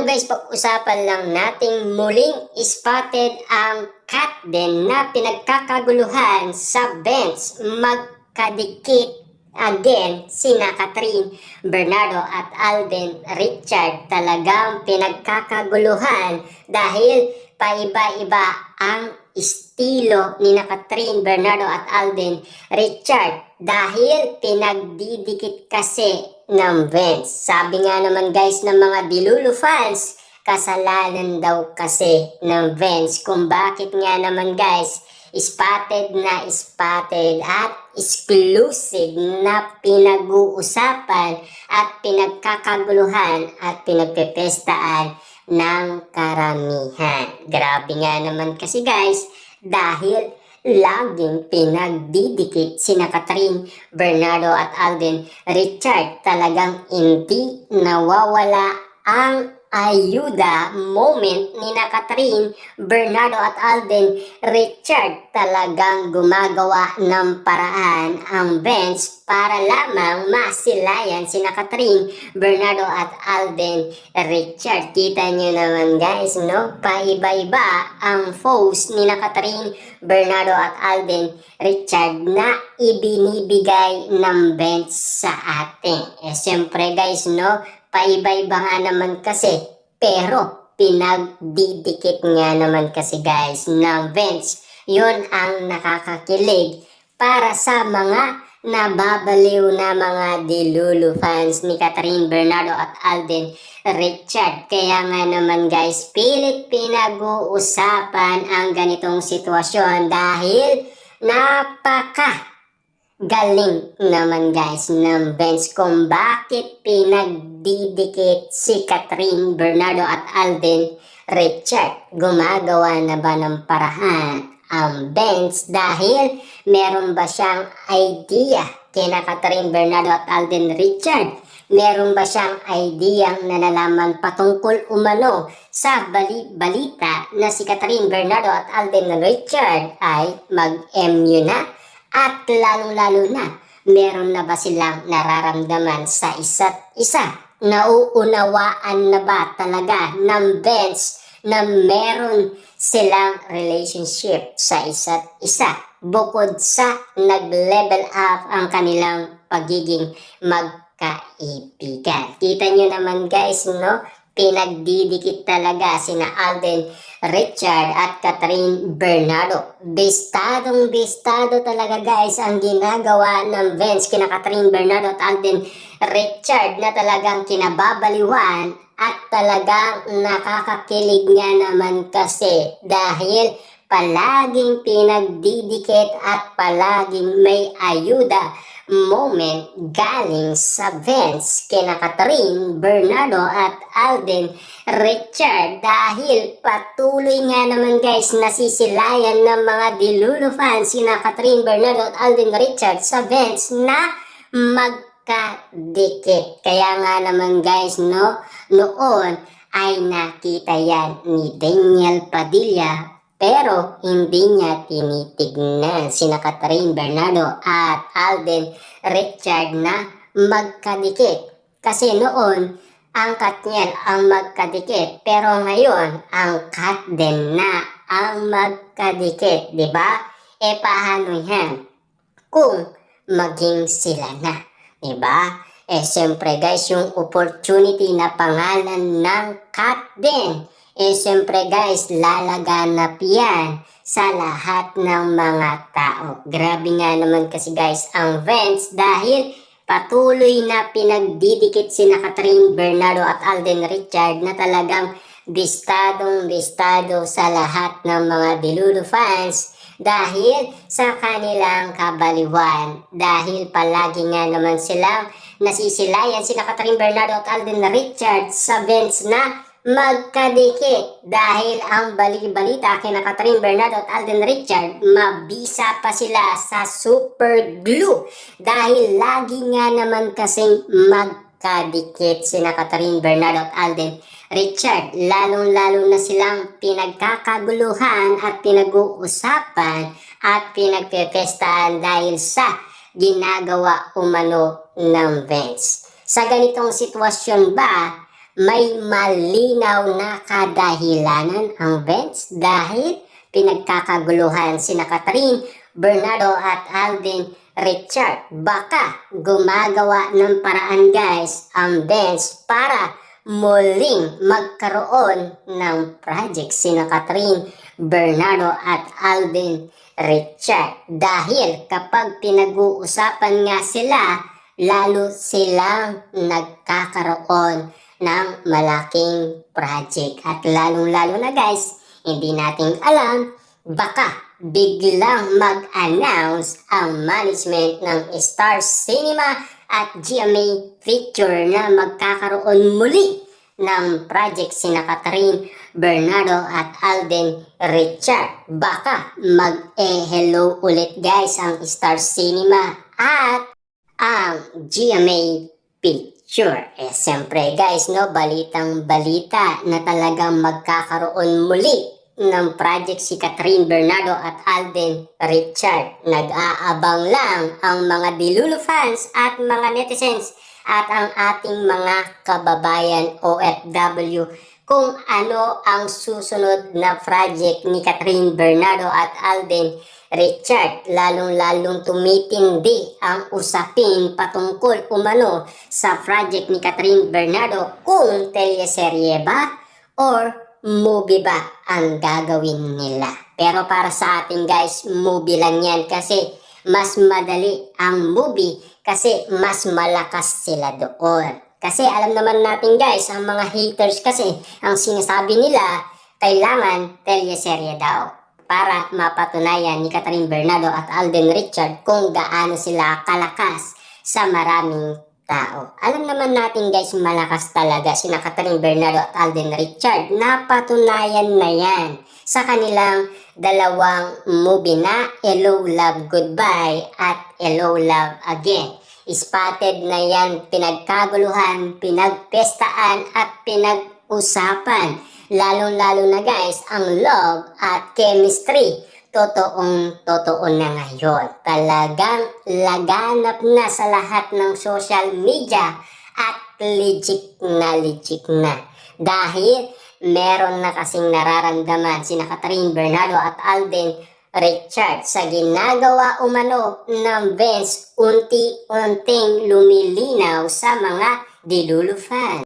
guys, pag-usapan lang nating muling spotted ang cat din na pinagkakaguluhan sa bench. Magkadikit again sina Catherine Bernardo at Alden Richard. Talagang pinagkakaguluhan dahil paiba-iba ang estilo ni Catherine Bernardo at Alden Richard dahil pinagdidikit kasi ng bench. Sabi nga naman guys ng mga Dilulu fans, kasalanan daw kasi ng bench kung bakit nga naman guys spotted at exclusive na pinag-uusapan at pinagkakaguluhan at pinagpepestaan ng karamihan. Grabe nga naman kasi guys dahil laging pinagdidikit sina Catherine Bernardo at Alden Richard. Talagang hindi nawawala ang ayuda moment ni Catherine Bernardo at Alden Richard. Talagang gumagawa ng paraan ang bench para lamang masilayan sina Catherine Bernardo at Alden Richard. Kita nyo naman guys, no? Paiba-iba ang foes ni Catherine Bernardo at Alden Richard na ibinibigay ng bench sa atin. Siyempre guys, no? Paiba-iba nga naman kasi, pero pinagdidikit nga naman kasi guys ng bench. Yun ang nakakakilig para sa mga nababaliw na mga Dilulu fans ni Catherine Bernardo at Alden Richard. Kaya nga naman guys, pilit pinag-uusapan ang ganitong sitwasyon dahil galing naman guys ng bench kung bakit pinagdidikit si Catherine Bernardo at Alden Richard. Gumagawa na ba ng paraan ang bench dahil meron ba siyang idea kina Catherine Bernardo at Alden Richard? Meron ba siyang ideyang nalalaman patungkol umano sa balita na si Catherine Bernardo at Alden Richard ay mag-MU na? At lalong-lalo na, meron na ba silang nararamdaman sa isa't isa? Nauunawaan na ba talaga ng bench na meron silang relationship sa isa't isa? Bukod sa nag-level up ang kanilang pagiging magkaibigan. Kita nyo naman guys, no? Pinagdidikit talaga sina Alden Richard at Catherine Bernardo. Bistadong-bistado talaga guys ang ginagawa ng bench kina Catherine Bernardo at Alden Richard na talagang kinababaliwan at talagang nakakakilig nga naman kasi dahil palaging pinagdidikit at palaging may ayuda moment galing sa bench kina Catherine Bernardo at Alden Richard dahil patuloy nga naman guys nasisilayan ng mga Dilulu fans sina Catherine Bernardo at Alden Richard sa bench na magkadikit. Kaya nga naman guys, no, noon ay nakita yan ni Daniel Padilla pero hindi niya tinitignan sina Catherine Bernardo at Alden Richard na magkadikit. Kasi noon, ang Katniel ang magkadikit. Pero ngayon, ang Kat din na ang magkadikit. Diba? Paano yan? Kung maging sila na. Diba? Siyempre guys, yung opportunity na pangalan ng Kat din. Siyempre guys, lalaganap yan sa lahat ng mga tao. Grabe nga naman kasi guys ang bench dahil patuloy na pinagdidikit sina Catherine Bernardo at Alden Richard na talagang bistadong-bistado sa lahat ng mga Dilulu fans dahil sa kanilang kabaliwan. Dahil palagi nga naman silang nasisilayan sina Catherine Bernardo at Alden Richard sa bench na magkadikit dahil ang balita kina Catherine Bernardo at Alden Richard mabisa pa sila sa super glue dahil lagi nga naman kasing magkadikit sina Catherine Bernardo at Alden Richard. Lalong-lalo na silang pinagkakaguluhan at pinag-uusapan at pinagpepestaan dahil sa ginagawa umano ng bench. Sa ganitong sitwasyon ba, may malinaw na kadahilanan ang Vince dahil pinagkakaguluhan sina Catherine Bernardo at Alden Richard. Baka gumagawa ng paraan guys ang Vince para muling magkaroon ng project sina Catherine Bernardo at Alden Richard. Dahil kapag pinag-uusapan nga sila, lalo silang nagkakaroon ng malaking project. At lalong-lalo na guys, hindi natin alam, baka biglang mag-announce ang management ng Star Cinema at GMA Picture na magkakaroon muli ng project sina Catherine Bernardo at Alden Richard. Baka mag-hello ulit guys ang Star Cinema at ang GMA Picture. Siyempre guys, no, balitang balita na talagang magkakaroon muli ng project si Catherine Bernardo at Alden Richard. Nag-aabang lang ang mga Dilulo fans at mga netizens at ang ating mga kababayan OFW kung ano ang susunod na project ni Catherine Bernardo at Alden Richard. Lalong-lalong tumitindi ang usapin patungkol umano sa project ni Catherine Bernardo kung teleserye ba or movie ba ang gagawin nila. Pero para sa atin guys, movie lang yan kasi mas madali ang movie kasi mas malakas sila doon. Kasi alam naman natin guys, ang mga haters kasi ang sinasabi nila kailangan teleserye daw para mapatunayan ni Catherine Bernardo at Alden Richard kung gaano sila kalakas sa maraming tao. Alam naman natin guys, malakas talaga sina Catherine Bernardo at Alden Richard. Napatunayan na yan sa kanilang dalawang movie na Hello Love Goodbye at Hello Love Again. Spotted na yan, pinagkaguluhan, pinagpestaan at pinag-usapan. Lalong-lalo na guys, ang love at chemistry. Totoong-totoo na ngayon. Talagang laganap na sa lahat ng social media at legit na. Dahil meron na kasing nararamdaman sina Catherine Bernardo at Alden Richard sa ginagawa umano ng Vince, unti-unting lumilinaw sa mga Dilulo fans.